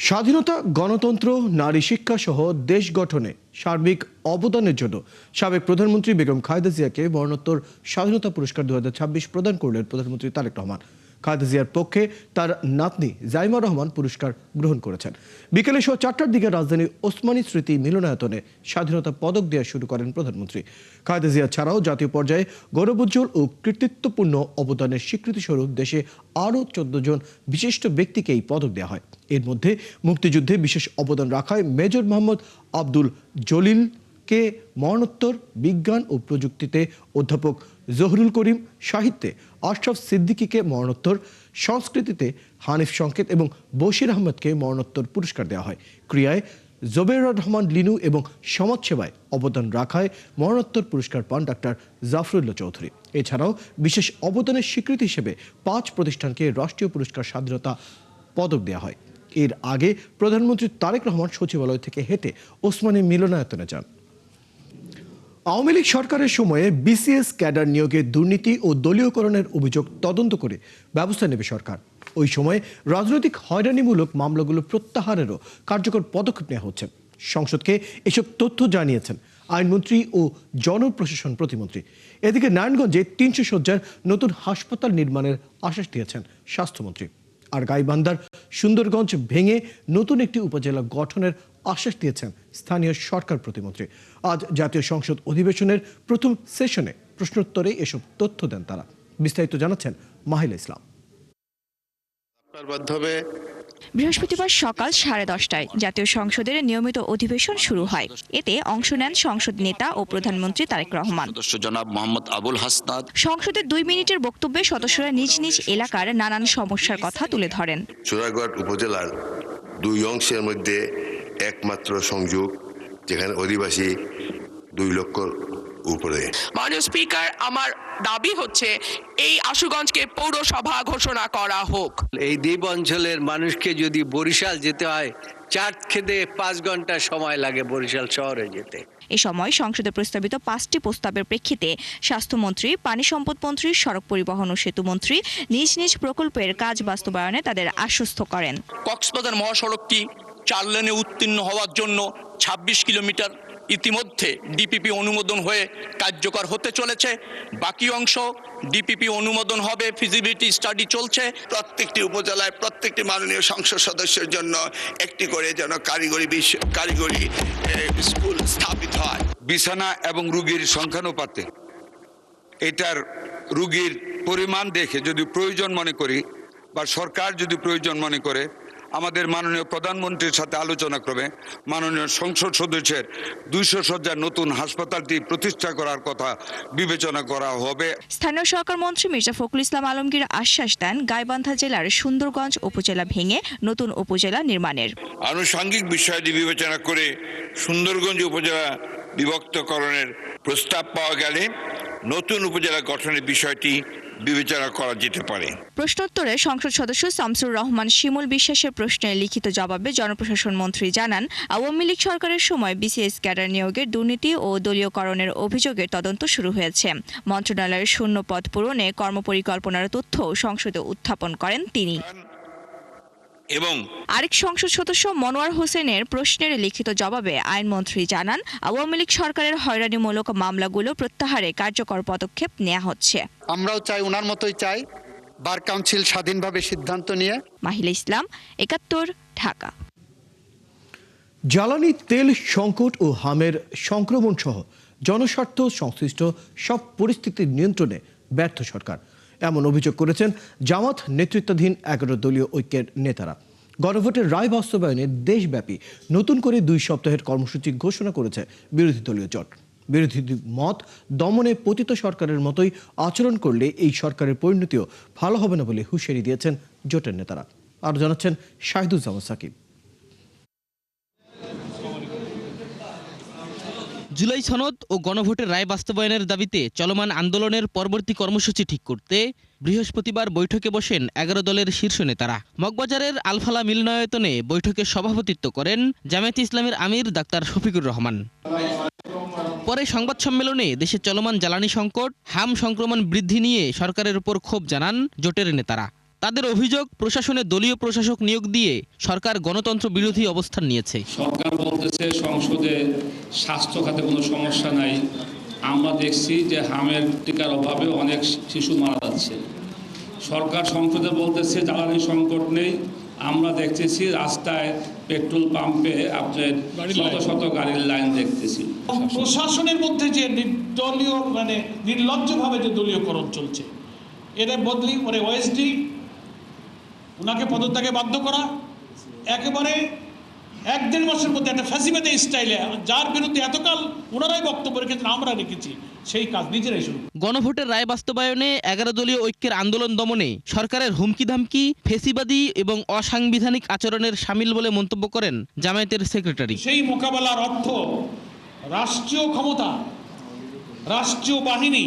স্বাধীনতা, গণতন্ত্র, নারী শিক্ষা সহ দেশ গঠনে সার্বিক অবদানের জন্য সাবেক প্রধানমন্ত্রী বেগম খালেদা জিয়াকে মরণোত্তর স্বাধীনতা পুরস্কার 2026 প্রদান করলেন প্রধানমন্ত্রী তারেক রহমান। খালেদা জিয়ার পক্ষে তার নাতনি জাইমা রহমান পুরস্কার গ্রহণ করেছেন। বিকেলে 4টার দিকে রাজধানীর ওসমানী স্মৃতি মিলনায়তনে স্বাধীনতা পদক দেওয়া শুরু করেন প্রধানমন্ত্রী। খালেদা জিয়া ছাড়াও জাতীয় পর্যায়ে গৌরবোজ্জ্বল ও কৃতিত্বপূর্ণ অবদানের স্বীকৃতিস্বরূপ দেশে আরও 14 জন বিশিষ্ট ব্যক্তিকে এই পদক দেওয়া হয়। এর মধ্যে মুক্তিযুদ্ধে বিশেষ অবদান রাখায় মেজর মোহাম্মদ আব্দুল জলিলকে মরণোত্তর, বিজ্ঞান ও প্রযুক্তিতে অধ্যাপক জহুরুল করিম, সাহিত্যে আশরাফ সিদ্দিকীকে মরণোত্তর, সংস্কৃতিতে হানিফ সংকেত এবং বশির আহমেদকে মরণোত্তর পুরস্কার দেওয়া হয়। ক্রীড়ায় জোবের রহমান লিনু এবং সমাজসেবায় অবদান রাখায় মরণোত্তর পুরস্কার পান ডাক্তার জাফরুল্লাহ চৌধুরী। এছাড়াও বিশেষ অবদানের স্বীকৃতি হিসেবে 5 প্রতিষ্ঠানকে রাষ্ট্রীয় পুরস্কার স্বাধীনতা পদক দেওয়া হয়। এর আগে প্রধানমন্ত্রী তারেক রহমান সচিবালয় থেকে হেঁটে ওসমানী মিলনায়তনে যান। আওয়ামী লীগ সরকারের সময়ে বিসিএস ক্যাডার নিয়োগে দুর্নীতি ও দলীয়করণের অভিযোগ তদন্ত করে ব্যবস্থা নেবে সরকার। ওই সময়ে রাজনৈতিক হয়রানিমূলক মামলাগুলো প্রত্যাহারেরও কার্যকর পদক্ষেপ নেওয়া হচ্ছে। সংসদকে এসব তথ্য জানিয়েছেন আইনমন্ত্রী ও জনপ্রশাসন প্রতিমন্ত্রী। এদিকে নারায়ণগঞ্জে 300 শয্যার নতুন হাসপাতাল নির্মাণের আশ্বাস দিয়েছেন স্বাস্থ্যমন্ত্রী। আর গাইবান্ধার সুন্দরগঞ্জ ভেঙে নতুন একটি উপজেলা গঠনের আশ্বাস দিয়েছেন স্থানীয় সরকার প্রতিমন্ত্রী। আজ জাতীয় সংসদ অধিবেশনের প্রথম সেশনে প্রশ্নোত্তরে এসব তথ্য দেন তারা। বিস্তারিত জানাচ্ছেন মাহিলা ইসলাম। বৃহস্পতিবার সকাল 10:30টায় জাতীয় সংসদের নিয়মিত অধিবেশন শুরু হয়। এতে অংশ নেন সংসদ নেতা ও প্রধানমন্ত্রী তারেক রহমান। জনাব মোহাম্মদ আবুল হাসনাত। সংসদের 2 মিনিটের বক্তব্যে সদস্যরা নিজ নিজ এলাকার নানান সমস্যার কথা তুলে ধরেন। চুরাগড় উপজেলার 2 অংশের মধ্যে একমাত্র সংযোগ, যেখানে অধিবাসী 2 লক্ষ উপরে। মাননীয় স্পিকার, আমার দাবি হচ্ছে এই আশুগঞ্জকে পৌরসভা ঘোষণা করা হোক। এই দ্বীপ অঞ্চলের মানুষকে যদি বরিশাল যেতে হয়, 4 থেকে 5 ঘন্টা সময় লাগে বরিশাল শহরে যেতে। এ সময় সংসদে প্রস্তাবিত 5টি প্রস্তাবের প্রেক্ষিতে স্বাস্থ্যমন্ত্রী, পানি সম্পদ মন্ত্রী, সড়ক পরিবহন ও সেতু মন্ত্রী নিজ নিজ প্রকল্পের কাজ বাস্তবায়নে তাদের আশ্বস্ত করেন। কক্সবাজার মহাসড়কটি 4 লেনে উত্তীর্ণ হওয়ার জন্য 26 কিলোমিটার ইতিমধ্যে ডিপিপি অনুমোদন হয়ে কার্যকর হতে চলেছে। বাকি অংশ ডিপিপি অনুমোদন হবে, ফিজিবিলিটি স্টাডি চলছে। প্রত্যেকটি উপজেলায় প্রত্যেকটি মাননীয় সংসদ সদস্যের জন্য একটি করে যেন কারিগরি স্কুল স্থাপিত হয়। বিছানা এবং রোগীর সংখ্যানুপাতে এটার রোগীর পরিমাণ দেখে যদি প্রয়োজন মনে করি বা সরকার যদি প্রয়োজন মনে করে, আমাদের মাননীয় প্রধানমন্ত্রীর সাথে আলোচনা ক্রমে মাননীয় সংসদ সদস্যের 200 শয্যার নতুন হাসপাতালটি প্রতিষ্ঠা করার কথা বিবেচনা করা হবে। স্থানীয় সরকার মন্ত্রী মির্জা ফখরুল ইসলাম আলমগীর আশ্বাস দেন গাইবান্ধা জেলার সুন্দরগঞ্জ উপজেলা ভেঙে নতুন উপজেলা নির্মাণের। আনুষঙ্গিক বিষয়টি বিবেচনা করে সুন্দরগঞ্জ উপজেলা বিভক্তকরণের প্রস্তাব পাওয়া গেলে নতুন উপজেলা গঠনের বিষয়টি বিবেচনা করা যেতে পারে। প্রশ্নোত্তরে সংসদ সদস্য শামসুর রহমান শিমুল বিশ্বাসের প্রশ্নের লিখিত জবাবে জনপ্রশাসন মন্ত্রী জানান, আওয়ামী লীগ সরকারের সময় বিসিএস ক্যাডার নিয়োগের দুর্নীতি ও দলীয়করণের অভিযোগের তদন্ত শুরু হয়েছে। মন্ত্রণালয়ের শূন্য পদ পূরণে কর্মপরিকল্পনার তথ্য সংসদে উত্থাপন করেন তিনি। এবং আরেক সংসদ সদস্য মনোয়ার হোসেনের প্রশ্নের লিখিত জবাবে আইনমন্ত্রী জানান, আওয়ামী লীগ সরকারের হয়রানিমূলক মামলাগুলো প্রত্যাহারে কার্যকর পদক্ষেপ নেওয়া হচ্ছে। আমরাও চাই, ওনার মতোই চাই, বার কাউন্সিল স্বাধীনভাবে সিদ্ধান্ত নিয়ে। মাহিলা ইসলাম, 71, ঢাকা। জ্বালানি তেল সংকট ও হামের সংক্রমণ সহ জনস্বার্থ সংশ্লিষ্ট সব পরিস্থিতি নিয়ন্ত্রণে ব্যর্থ সরকার, এমন অভিযোগ করেছেন জামাত নেতৃত্বাধীন 11 দলীয় ঐক্যের নেতারা। গণভোটের রায় বাস্তবায়নে দেশব্যাপী নতুন করে 2 সপ্তাহের কর্মসূচি ঘোষণা করেছে বিরোধী দলীয় জোট। বিরোধী মত দমনে পতিত সরকারের মতোই আচরণ করলে এই সরকারের পরিণতিও ভালো হবে না বলে হুঁশিয়ারি দিয়েছেন জোটের নেতারা। আরও জানাচ্ছেন শাহিদুজ্জামান সাকিব। জুলাই সনদ ও গণভোটের রায় বাস্তবায়নের দাবিতে চলমান আন্দোলনের পরবর্তী কর্মসূচি ঠিক করতে বৃহস্পতিবার বৈঠকে বসেন 11 দলের শীর্ষ নেতারা। মগবাজারের আলফালা মিলনায়তনে বৈঠকে সভাপতিত্ব করেন জামায়াতে ইসলামের আমির ডাক্তার শফিকুর রহমান। পরে সংবাদ সম্মেলনে দেশে চলমান জ্বালানি সংকট, হাম সংক্রমণ বৃদ্ধি নিয়ে সরকারের উপর ক্ষোভ জানান জোটের নেতারা। তাদের অভিযোগ, প্রশাসনে দলীয় প্রশাসক নিয়োগ দিয়ে সরকার গণতন্ত্র বিরোধী অবস্থান নিয়েছে। সরকার বলতেছে সংসদে স্বাস্থ্য খাতে কোনো সমস্যা নাই। আমরা দেখছি যে হামের টিকার অভাবে অনেক শিশু মারা যাচ্ছে। সরকার সংসদে বলতেছে জ্বালানি সংকট নেই। আমরা দেখতেছি রাস্তায় পেট্রোল পাম্পে আপনার শত শত গাড়ির লাইন দেখতেছি। প্রশাসনের মধ্যে যে দলীয় নির্লজ্জভাবে যে দলীয়করণ চলছে, এর বদলি করে ওএসডি ওনাকে পদত্যাগে বাধ্য করা, একেবারে 1-1.5 মাসের মধ্যে একটা ফ্যাসিবাদী স্টাইলে, যার বিরুদ্ধে এতকাল ওনারাই বক্তব্য রেখেছেন, আমরা রেখেছি, সেই কাজ নিজেরাই শুরু। গণভোটের রায় বাস্তবায়নে 11 দলীয় ঐক্যের আন্দোলন দমনে সরকারের হুমকি ধামকি ফেসিবাদী এবং অসাংবিধানিক আচরণের শামিল বলে মন্তব্য করেন জামায়াতের সেক্রেটারি। সেই মোকাবেলার অর্থ রাষ্ট্রীয় ক্ষমতা, রাষ্ট্রীয় বাহিনী,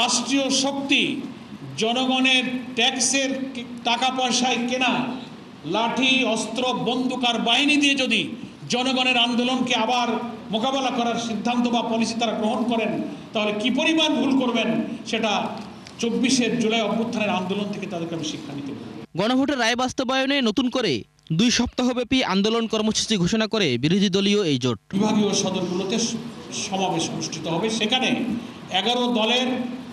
রাষ্ট্রীয় শক্তি, জনগণের ট্যাক্সের টাকা পয়সায় কেনা লাঠি, অস্ত্র, বন্দুক আর বাহিনী দিয়ে যদি জনগণের আন্দোলনকে আবার মোকাবেলা করার সিদ্ধান্ত বা পলিসি তারা গ্রহণ করেন, তাহলে কি পরিমাণ ভুল করবেন সেটা 24শে জুলাই অভ্যুত্থানের আন্দোলন থেকে তাদেরকে আমি শিক্ষা নিতে পারি। গণভোটের রায় বাস্তবায়নে নতুন করে 2 সপ্তাহব্যাপী আন্দোলন কর্মসূচি ঘোষণা করে বিরোধী দলীয় এই জোট। বিভাগীয় সদরগুলোতে সমাবেশ অনুষ্ঠিত হবে, সেখানে 11 দলের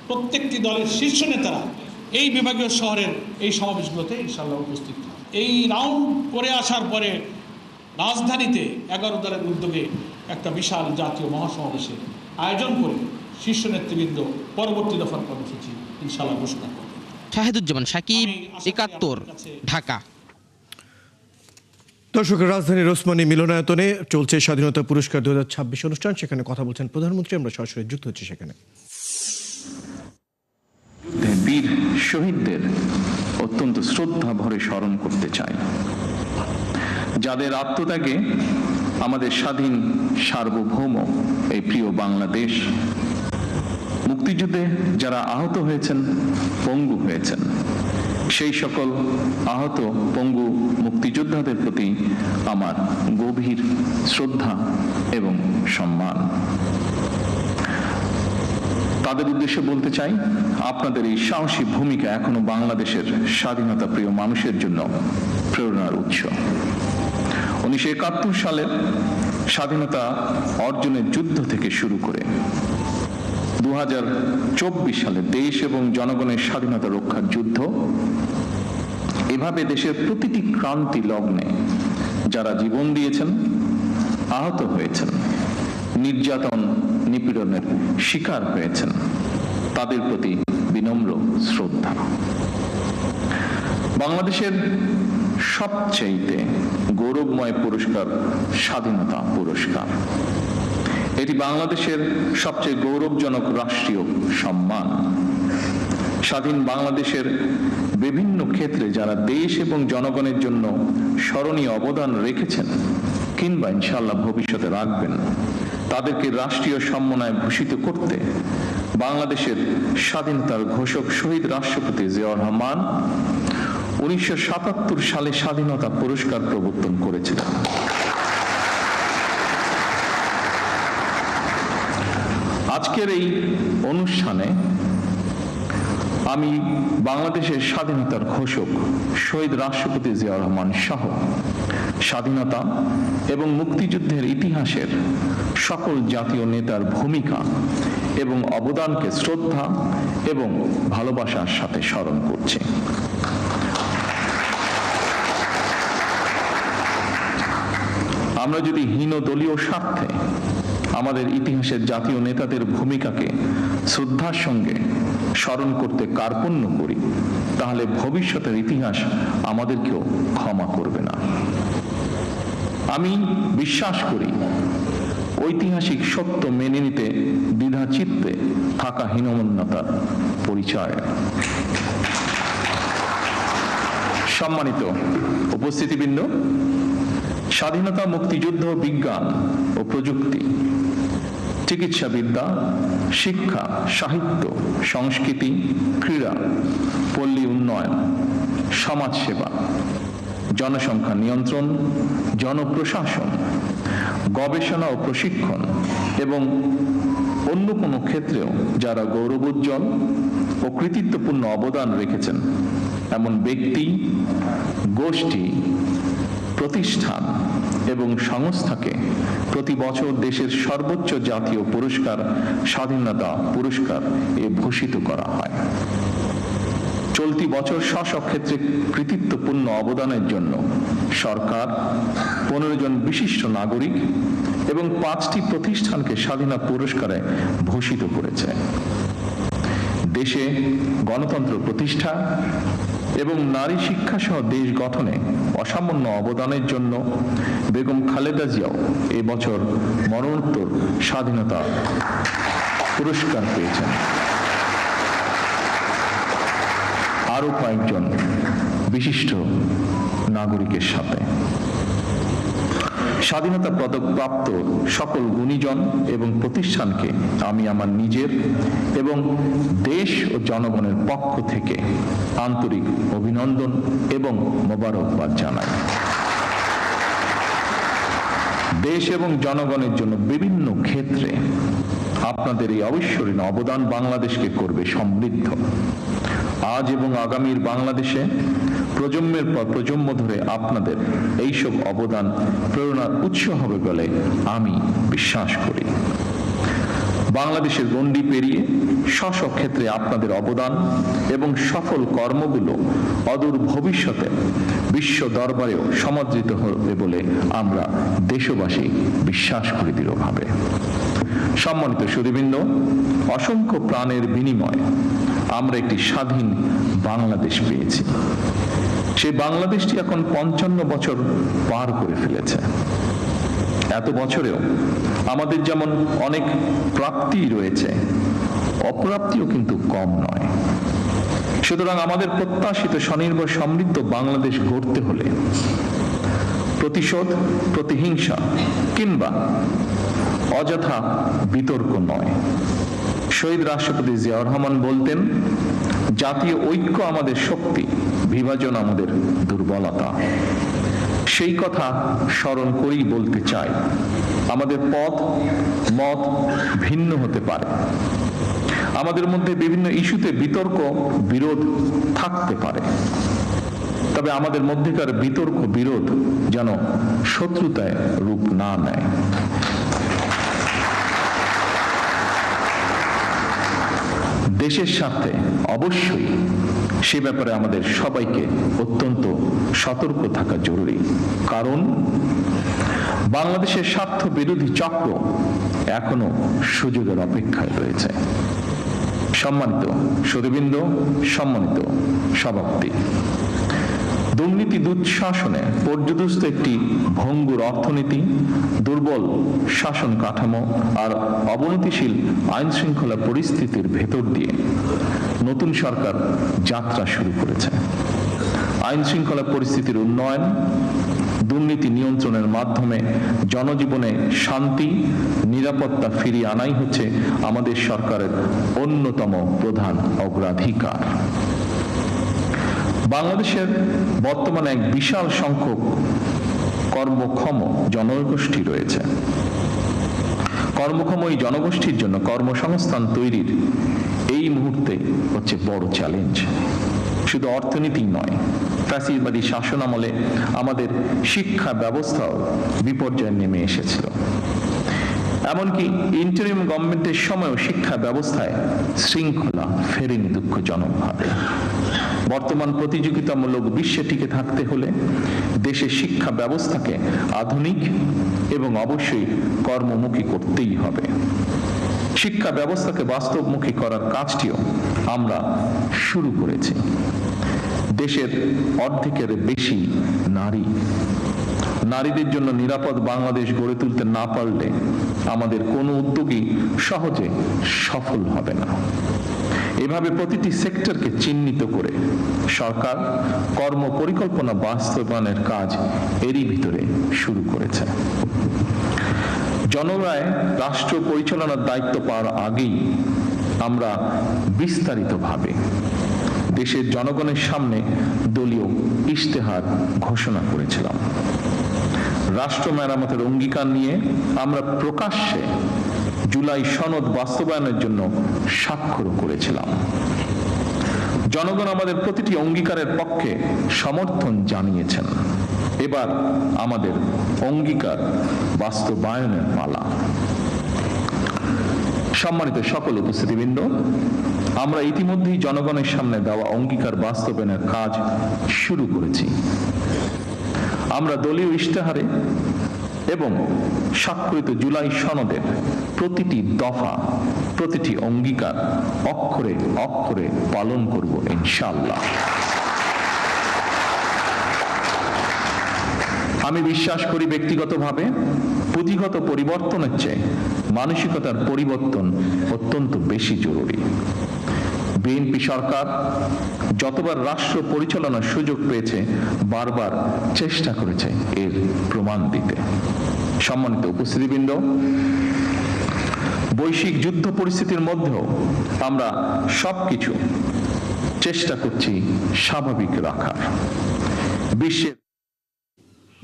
প্রত্যেকটি দলের শীর্ষ নেতারা এই বিভাগীয় শহরের এই সমাবেশগুলোতে ইনশাআল্লাহ উপস্থিত থাকবে। এই রাউন্ড করে আসার পরে রাজধানীতে 11 দলের উদ্যোগে একটা বিশাল জাতীয় মহাসমাবেশের আয়োজন করে শীর্ষ নেতৃবৃন্দ পরবর্তী দফার কর্মসূচি ইনশাআল্লাহ ঘোষণা করবে। শাহেদুজ্জামান সাকিব, 71, ঢাকা। দর্শক, রাজধানীর ওসমানী মিলনায়তনে চলছে স্বাধীনতা পুরস্কার 2026 অনুষ্ঠান। সেখানে কথা বলছেন প্রধানমন্ত্রী। আমরা সরাসরি যুক্ত হচ্ছি সেখানে। বীর শহীদদের অত্যন্ত শ্রদ্ধা ভরে স্মরণ করতে চাই, যাদের আত্মত্যাগে আমাদের স্বাধীন সার্বভৌম এই প্রিয় বাংলাদেশ, মুক্তিযুদ্ধে যারা আহত হয়েছেন, পঙ্গু হয়েছেন, সেই সকল আহত পঙ্গু মুক্তিযোদ্ধাদের প্রতি আমার গভীর শ্রদ্ধা এবং সম্মান। তাদের উদ্দেশ্যে বলতে চাই, আপনাদের এই সাহসী ভূমিকা এখনো বাংলাদেশের স্বাধীনতা প্রিয় মানুষের জন্য প্রেরণার উৎস। 1971 সালের স্বাধীনতা অর্জনের যুদ্ধ থেকে শুরু করে 2024 সালে দেশ এবং জনগণের স্বাধীনতা রক্ষার যুদ্ধ, এভাবে দেশের প্রতিটি ক্রান্তি লগ্নে যারা জীবন দিয়েছেন, আহত হয়েছেন, নির্যাতন নিপীড়নের শিকার হয়েছেন, তাদের প্রতি বিনম্র শ্রদ্ধা। বাংলাদেশের সবচেয়ে গৌরবময় পুরস্কার স্বাধীনতা পুরস্কার। এটি বাংলাদেশের সবচেয়ে গৌরবজনক রাষ্ট্রীয় সম্মান। স্বাধীন বাংলাদেশের বিভিন্ন ক্ষেত্রে যারা দেশ এবং জনগণের জন্য স্মরণীয় অবদান রেখেছেন কিংবা ইনশাআল্লাহ ভবিষ্যতে রাখবেন, তাদেরকে রাষ্ট্রীয় সম্মাননায় ভূষিত করতে বাংলাদেশের স্বাধীনতার ঘোষক শহীদ রাষ্ট্রপতি জিয়াউর রহমান 1977 সালে স্বাধীনতা পুরস্কার প্রবর্তন করেছিলেন। আজকের এই অনুষ্ঠানে আমি বাংলাদেশের স্বাধীনতার ঘোষক শহীদ রাষ্ট্রপতি জিয়াউর রহমান সহ স্বাধীনতা এবং মুক্তিযুদ্ধের ইতিহাসের সকল জাতীয় নেতার ভূমিকা এবং অবদানকে শ্রদ্ধা এবং ভালোবাসার সাথে স্মরণ করছি। আমরা যদি হীন দলীয় স্বার্থে আমাদের ইতিহাসের জাতীয় নেতাদের ভূমিকাকে শ্রদ্ধার সঙ্গে স্মরণ করতে কার্পণ্য করি, তাহলে ভবিষ্যতের ইতিহাস আমাদেরকেও ক্ষমা করবে না। আমি বিশ্বাস করি, ঐতিহাসিক সত্য মেনে নিতে দ্বিধা চিত্তে থাকা হীনমন্যতার পরিচয়। সম্মানিত উপস্থিতিবৃন্দ, স্বাধীনতা, মুক্তিযুদ্ধ, বিজ্ঞান ও প্রযুক্তি, চিকিৎসাবিদ্যা, শিক্ষা, সাহিত্য, সংস্কৃতি, ক্রীড়া, পল্লী উন্নয়ন, সমাজসেবা, জনসংখ্যা নিয়ন্ত্রণ, জনপ্রশাসন, গবেষণা ও প্রশিক্ষণ এবং অন্য কোনো ক্ষেত্রেও যারা গৌরবোজ্জ্বল ও কৃতিত্বপূর্ণ অবদান রেখেছেন, এমন ব্যক্তি, গোষ্ঠী, প্রতিষ্ঠান এবং সংস্থাকে প্রতি বছর দেশের সর্বোচ্চ জাতীয় পুরস্কার স্বাধীনতা পুরস্কার এ ভূষিত করা হয়। চলতি বছর স্ব ক্ষেত্রে কৃতিত্বপূর্ণ অবদানের জন্য সরকার 15 জন বিশিষ্ট নাগরিক এবং 5টি প্রতিষ্ঠানকে স্বাধীনতা পুরস্কারে ভূষিত করেছে। দেশে গণতন্ত্র প্রতিষ্ঠা এবং নারী শিক্ষা সহ দেশ গঠনে অসামান্য অবদানের জন্য বেগম খালেদা জিয়াও এবছর মরণোত্তর স্বাধীনতা পুরস্কার পেয়েছেন। আরো কয়েকজন বিশিষ্ট নাগরিকের সাথে স্বাধীনতা পদক প্রাপ্ত সকল গুণীজন এবং প্রতিষ্ঠানকে আমি আমার নিজের এবং দেশ ও জনগণের পক্ষ থেকে আন্তরিক অভিনন্দন এবং মোবারকবাদ জানাই। দেশ এবং জনগণের জন্য বিভিন্ন ক্ষেত্রে আপনাদের এই অবিস্মরণীয় অবদান বাংলাদেশকে করবে সমৃদ্ধ। আজ এবং আগামীর বাংলাদেশে প্রজন্মের পর প্রজন্ম ধরে আপনাদের এইসব অবদান প্রেরণার উৎস হবে বলে আমি বিশ্বাস করি। বাংলাদেশের গণ্ডি পেরিয়ে স্ব ক্ষেত্রে আপনাদের অবদান এবং সফল কর্মগুলো অদূর ভবিষ্যতে বিশ্ব দরবারেও সমাদৃত হবে বলে আমরা দেশবাসী বিশ্বাস করি দৃঢ়ভাবে। সম্মানিত সুধীবৃন্দ, অসংখ্য প্রাণের বিনিময়ে আমরা একটি স্বাধীন বাংলাদেশ পেয়েছি। সেই বাংলাদেশটি এখন 55 বছর পার করে ফেলেছে। এত বছরেও আমাদের যেমন অনেক প্রাপ্তি রয়েছে, অপ্রাপ্তিও কিন্তু কম নয়। সুতরাং আমাদের প্রত্যাশিত স্বনির্ভর সমৃদ্ধ বাংলাদেশ গড়তে হলে প্রতিশোধ, প্রতিহিংসা কিংবা অযথা বিতর্ক নয়। শহীদ রাষ্ট্রপতি জিয়াউর রহমান বলতেন, জাতীয় ঐক্য আমাদের শক্তি, বিভাজন আমাদের দুর্বলতা। সেই কথা স্মরণ করেই বলতে চাই, আমাদের পথ মত ভিন্ন হতে পারে, আমাদের মধ্যে বিভিন্ন ইস্যুতে বিতর্ক বিরোধ থাকতে পারে, তবে আমাদের মধ্যেকার বিতর্ক বিরোধ যেন শত্রুতায় রূপ না নেয়। দেশের স্বার্থে অবশ্যই সে ব্যাপারে আমাদের সবাইকে অত্যন্ত সতর্ক থাকা জরুরি, কারণ বাংলাদেশের স্বার্থ বিরোধী চক্র এখনো সুযোগের অপেক্ষায় রয়েছে। সম্মানিত সুধীবৃন্দ, সম্মানিত সভাপতি, দুর্নীতি দুঃশাসনে পর্যদস্ত একটি ভঙ্গুর অর্থনীতি, দুর্বল শাসন কাঠামো আর অবনতিশীল আইন শৃঙ্খলা পরিস্থিতির ভেতর দিয়ে নতুন সরকার যাত্রা শুরু করেছে। আইন শৃঙ্খলা পরিস্থিতির উন্নয়ন, দুর্নীতি নিয়ন্ত্রণের মাধ্যমে জনজীবনে শান্তি নিরাপত্তা ফিরিয়ে আনাই হচ্ছে আমাদের সরকারের অন্যতম প্রধান অগ্রাধিকার। বাংলাদেশের বর্তমানে এক বিশাল সংখ্যক কর্মক্ষম জনগোষ্ঠী রয়েছে। কর্মক্ষম এই জনগোষ্ঠীর জন্য কর্মসংস্থান তৈরির এই মুহূর্তে হচ্ছে বড় চ্যালেঞ্জ। শুধু অর্থনীতি নয়, ফ্যাসিবাদী শাসন আমলে আমাদের শিক্ষা ব্যবস্থাও বিপর্যয়ে নেমে এসেছিল। এমনকি ইন্টারিম গভর্নমেন্টের সময়ও শিক্ষা ব্যবস্থায় শৃঙ্খলা ফেরেনি দুঃখজনকভাবে। বর্তমান প্রতিযোগিতামূলক বিশ্বে টিকে থাকতে হলে দেশের শিক্ষা ব্যবস্থাকে আধুনিক এবং অবশ্যই কর্মমুখী করতেই হবে। শিক্ষা ব্যবস্থাকে বাস্তবমুখী করার কাজটিও আমরা শুরু করেছি। দেশের অর্ধেকের বেশি নারী। নারীদের জন্য নিরাপদ বাংলাদেশ গড়ে তুলতে না পারলে আমাদের কোনো উদ্যোগই সহজে সফল হবে না। এভাবে প্রতিটি সেক্টরকে চিহ্নিত করে সরকার কর্ম পরিকল্পনা বাস্তবায়নের কাজ এরই ভিতরে শুরু করেছে। জনগণের রাষ্ট্র পরিচালনার দায়িত্ব পাওয়ার আগেই আমরা বিস্তারিতভাবে দেশের জনগণের সামনে দলীয় ইশতেহার ঘোষণা করেছিলাম। রাষ্ট্র মেরামতের অঙ্গীকার নিয়ে আমরা প্রকাশ্যে জুলাই সনদ বাস্তবায়নের জন্য স্বাক্ষর করেছিলাম। জনগণ আমাদের প্রতিটি অঙ্গীকারের পক্ষে সমর্থন জানিয়েছেন। এবার আমাদের অঙ্গীকার বাস্তবায়নের পালা। সম্মানিত সকল উপস্থিতিবৃন্দ, আমরা ইতিমধ্যেই জনগণের সামনে দেওয়া অঙ্গীকার বাস্তবায়নের কাজ শুরু করেছি। আমরা দলীয় ইশতেহারে এবং স্বাক্ষরিত জুলাই সনদের প্রতিটি দফা, প্রতিটি অঙ্গীকার অক্ষরে অক্ষরে পালন করব ইনশাআল্লাহ। আমি বিশ্বাস করি ব্যক্তিগতভাবে পুঁথিগত পরিবর্তনের চেয়ে মানসিকতার পরিবর্তন অত্যন্ত বেশি জরুরি। বিএনপি সরকার যতবার রাষ্ট্র পরিচালনার সুযোগ পেয়েছে বারবার চেষ্টা করেছে এর প্রমাণ দিতে। সম্মানিত উপস্থিতিবৃন্দ, বৈশ্বিক যুদ্ধ পরিস্থিতির মধ্যেও আমরা সবকিছু চেষ্টা করছি স্বাভাবিক রাখার। বিশ্বের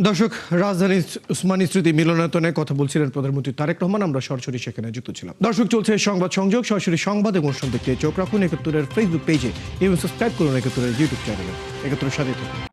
দর্শক, রাজধানীর উসমানী স্মৃতি মিলনায়তনে কথা বলছিলেন প্রধানমন্ত্রী তারেক রহমান। আমরা সরাসরি সেখানে যুক্ত ছিলাম। দর্শক, চলছে সংবাদ সংযোগ। সরাসরি সংবাদ এবং অনুষ্ঠান দেখতে চোখ রাখুন ৭১-এর ফেসবুক পেজে এবং সাবস্ক্রাইব করুন ৭১-এর ইউটিউব চ্যানেলে। ৭১-এর সাথে থাকুন।